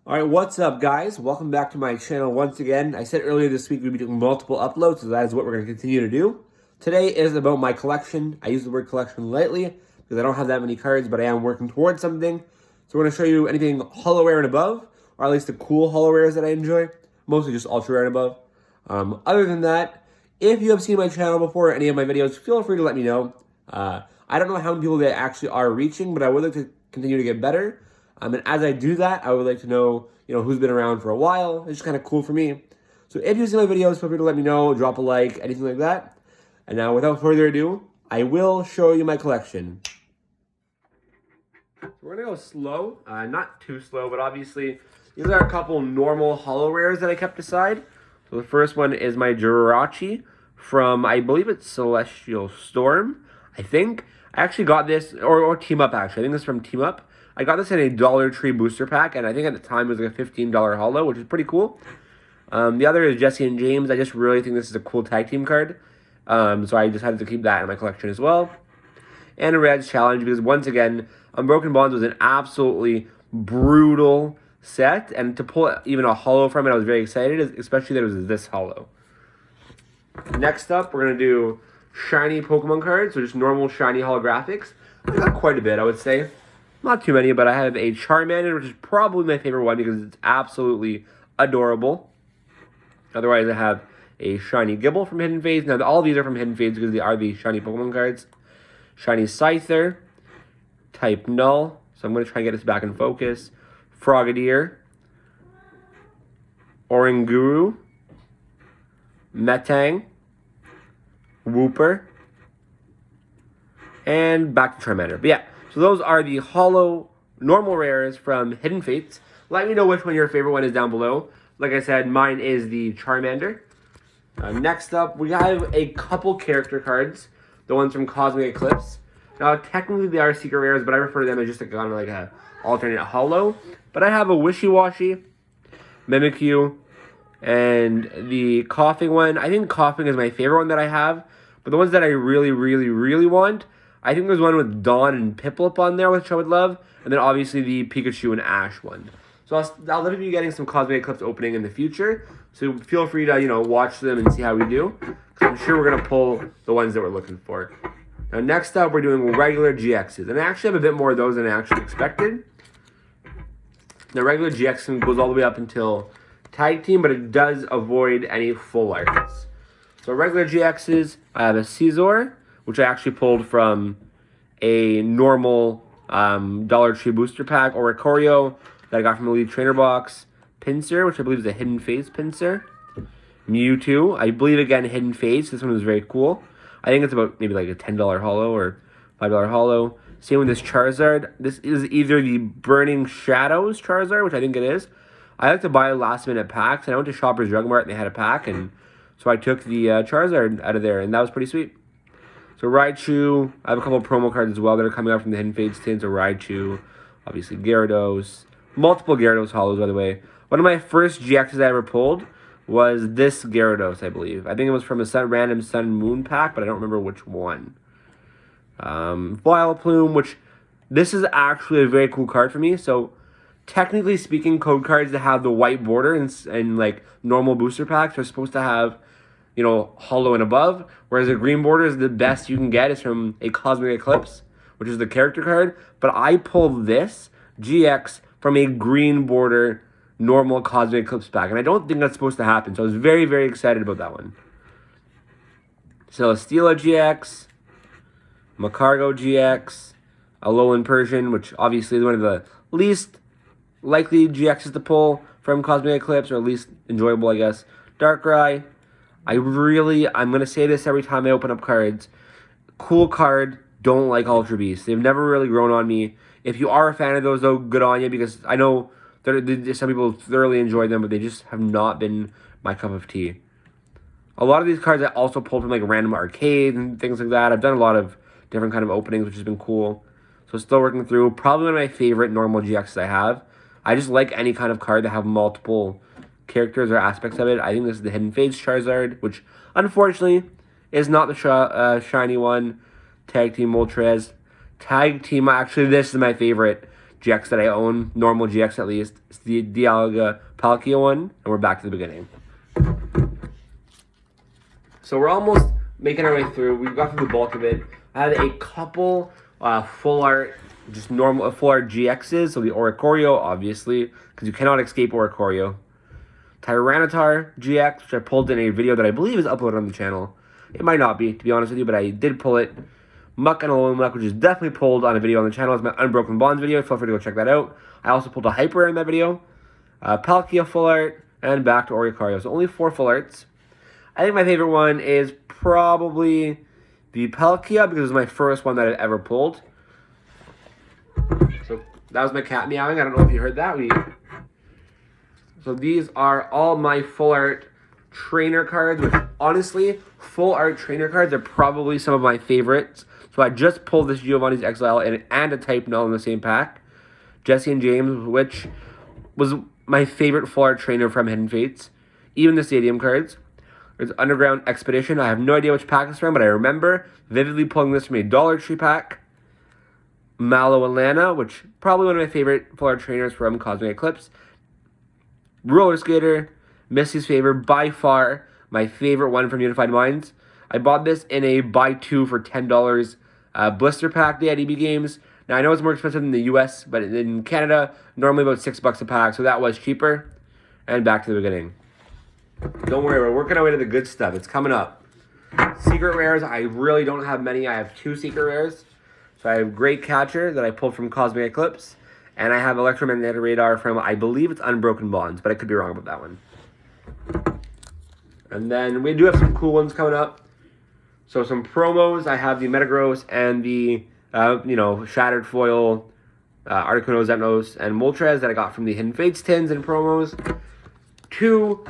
Alright, what's up guys? Welcome back to my channel once again. I said earlier this week we'd be doing multiple uploads, so that is what we're going to continue to do. Today is about my collection. I use the word collection lightly because I don't have that many cards, but I am working towards something. So we're going to show you anything hollow rare and above, or at least the cool hollow rares that I enjoy. Mostly just ultra rare and above. Other than that, if you have seen my channel before or any of my videos, feel free to let me know. I don't know how many people they actually are reaching, but I would like to continue to get better. And as I do that, I would like to know, who's been around for a while. It's just kind of cool for me. So if you see my videos, feel free to let me know, drop a like, anything like that. And now, without further ado, I will show you my collection. So we're gonna go slow, not too slow, but obviously these are a couple normal hollow rares that I kept aside. So the first one is my Jirachi from, I believe it's Celestial Storm, I think. I actually got this, or Team Up actually, I think this is from Team Up. I got this in a Dollar Tree booster pack, and I think at the time it was like a $15 hollow, which is pretty cool. The other is Jesse and James. I just really think this is a cool tag team card. So I decided to keep that in my collection as well. And a Reds Challenge, because once again, Unbroken Bonds was an absolutely brutal set, and to pull even a hollow from it, I was very excited, especially that it was this hollow. Next up, we're going to do shiny Pokemon cards, so just normal shiny holographics. I got quite a bit, I would say. Not too many, but I have a Charmander, which is probably my favorite one because it's absolutely adorable. Otherwise, I have a shiny Gibble from Hidden Fates. Now, all of these are from Hidden Fates because they are the shiny Pokemon cards. Shiny Scyther, Type Null, so I'm going to try and get this back in focus. Frogadier, Oranguru, Metang, Wooper, and back to Charmander. But yeah. So those are the hollow normal rares from Hidden Fates. Let me know which one your favorite one is down below. Like I said, mine is the Charmander. Next up, we have a couple character cards. The ones from Cosmic Eclipse. Now, technically they are secret rares, but I refer to them as just kind of like a alternate hollow. But I have a Wishy-Washy, Mimikyu, and the Coughing one. I think Coughing is my favorite one that I have. But the ones that I really, really, really want, I think there's one with Dawn and Piplup on there, which I would love. And then obviously the Pikachu and Ash one. So I'll definitely be getting some Cosmic Eclipse opening in the future. So feel free to, watch them and see how we do. Because I'm sure we're going to pull the ones that we're looking for. Now next up, we're doing regular GXs. And I actually have a bit more of those than I actually expected. The regular GX goes all the way up until Tag Team, but it does avoid any full arts. So regular GXs, I have a Scizor, which I actually pulled from a normal Dollar Tree booster pack, or a Oricorio that I got from Elite Trainer Box, Pinsir, which I believe is a Hidden Fates Pinsir, Mewtwo, I believe again Hidden Fates, this one was very cool. I think it's about maybe like a $10 hollow or $5 hollow. Same with this Charizard. This is either the Burning Shadows Charizard, which I think it is. I like to buy last minute packs, and I went to Shoppers Drug Mart and they had a pack, and so I took the Charizard out of there, and that was pretty sweet. So Raichu, I have a couple of promo cards as well that are coming out from the Hidden Fates tin. So Raichu, obviously Gyarados, multiple Gyarados hollows, by the way. One of my first GXs I ever pulled was this Gyarados, I believe. I think it was from a random Sun and Moon pack, but I don't remember which one. Vileplume, which this is actually a very cool card for me. So technically speaking, code cards that have the white border and like normal booster packs are supposed to have, hollow and above, whereas the green border is the best you can get is from a Cosmic Eclipse, which is the character card. But I pulled this GX from a green border normal Cosmic Eclipse pack, and I don't think that's supposed to happen, so I was very, very excited about that one. Celesteela GX, Macargo GX, Alolan Persian, which obviously is one of the least likely GXs to pull from Cosmic Eclipse, or at least enjoyable, I guess. Darkrai. I'm going to say this every time I open up cards. Cool card, don't like Ultra Beasts. They've never really grown on me. If you are a fan of those, though, good on you, because I know some people thoroughly enjoy them, but they just have not been my cup of tea. A lot of these cards I also pulled from like random arcade and things like that. I've done a lot of different kind of openings, which has been cool. So still working through. Probably one of my favorite normal GXs I have. I just like any kind of card that have multiple characters or aspects of it. I think this is the Hidden Fates Charizard, which unfortunately is not the shiny one. Tag Team Moltres. Tag Team, actually this is my favorite. GX that I own, normal GX at least. It's the Dialga Palkia one, and we're back to the beginning. So we're almost making our way through. We've got through the bulk of it. I had a couple full art, just normal full art GXs. So the Oricorio, obviously, because you cannot escape Oricorio. Tyranitar GX, which I pulled in a video that I believe is uploaded on the channel. It might not be, to be honest with you, but I did pull it. Muck and Alolan, which is definitely pulled on a video on the channel. It's my Unbroken Bonds video. Feel free to go check that out. I also pulled a Hyper Rare in that video. Palkia full art, and back to Oricorio. So only 4 full arts. I think my favorite one is probably the Palkia, because it was my first one that I've ever pulled. So that was my cat meowing. I don't know if you heard that. So these are all my full art trainer cards, which honestly, full art trainer cards are probably some of my favorites. So I just pulled this Giovanni's Exile and a Type Null in the same pack. Jesse and James, which was my favorite full art trainer from Hidden Fates. Even the stadium cards. There's Underground Expedition. I have no idea which pack it's from, but I remember vividly pulling this from a Dollar Tree pack. Mallow Atlanta, which probably one of my favorite full art trainers from Cosmic Eclipse. Roller Skater, Misty's Favor, by far my favorite one from Unified Minds. I bought this in a buy 2 for $10 blister pack day at EB Games. Now I know it's more expensive in the US, but in Canada, normally about $6 a pack, so that was cheaper. And back to the beginning. Don't worry, we're working our way to the good stuff. It's coming up. Secret rares, I really don't have many. I have 2 secret rares. So I have Great Catcher that I pulled from Cosmic Eclipse. And I have Electromagnetic Radar from, I believe it's Unbroken Bonds, but I could be wrong about that one. And then we do have some cool ones coming up. So some promos, I have the Metagross and the, Shattered Foil, Articuno, Zapdos, and Moltres that I got from the Hidden Fates tins and promos. 2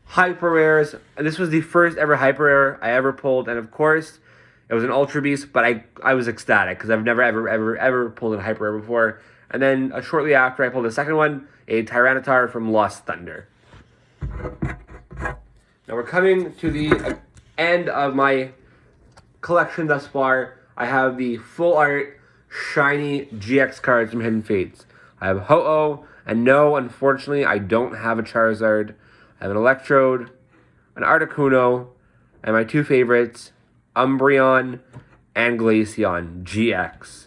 Hyper Rares. This was the first ever Hyper Rare I ever pulled, and of course, it was an Ultra Beast, but I was ecstatic because I've never, ever pulled a Hyper Rare before. And then shortly after, I pulled the second one, a Tyranitar from Lost Thunder. Now we're coming to the end of my collection thus far. I have the full art shiny GX cards from Hidden Fates. I have Ho-Oh, and no, unfortunately, I don't have a Charizard. I have an Electrode, an Articuno, and my 2 favorites, Umbreon and Glaceon GX.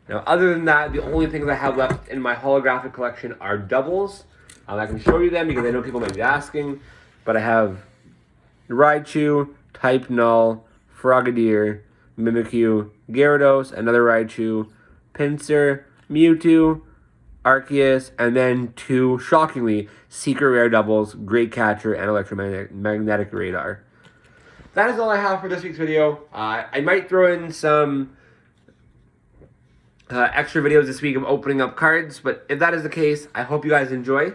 Now, other than that, the only things I have left in my holographic collection are doubles. I can show you them because I know people might be asking. But I have Raichu, Type Null, Frogadier, Mimikyu, Gyarados, another Raichu, Pinsir, Mewtwo, Arceus, and then 2, shockingly, secret rare doubles, Great Catcher, and Electromagnetic Radar. That is all I have for this week's video. I might throw in some extra videos this week of opening up cards, but if that is the case, I hope you guys enjoy.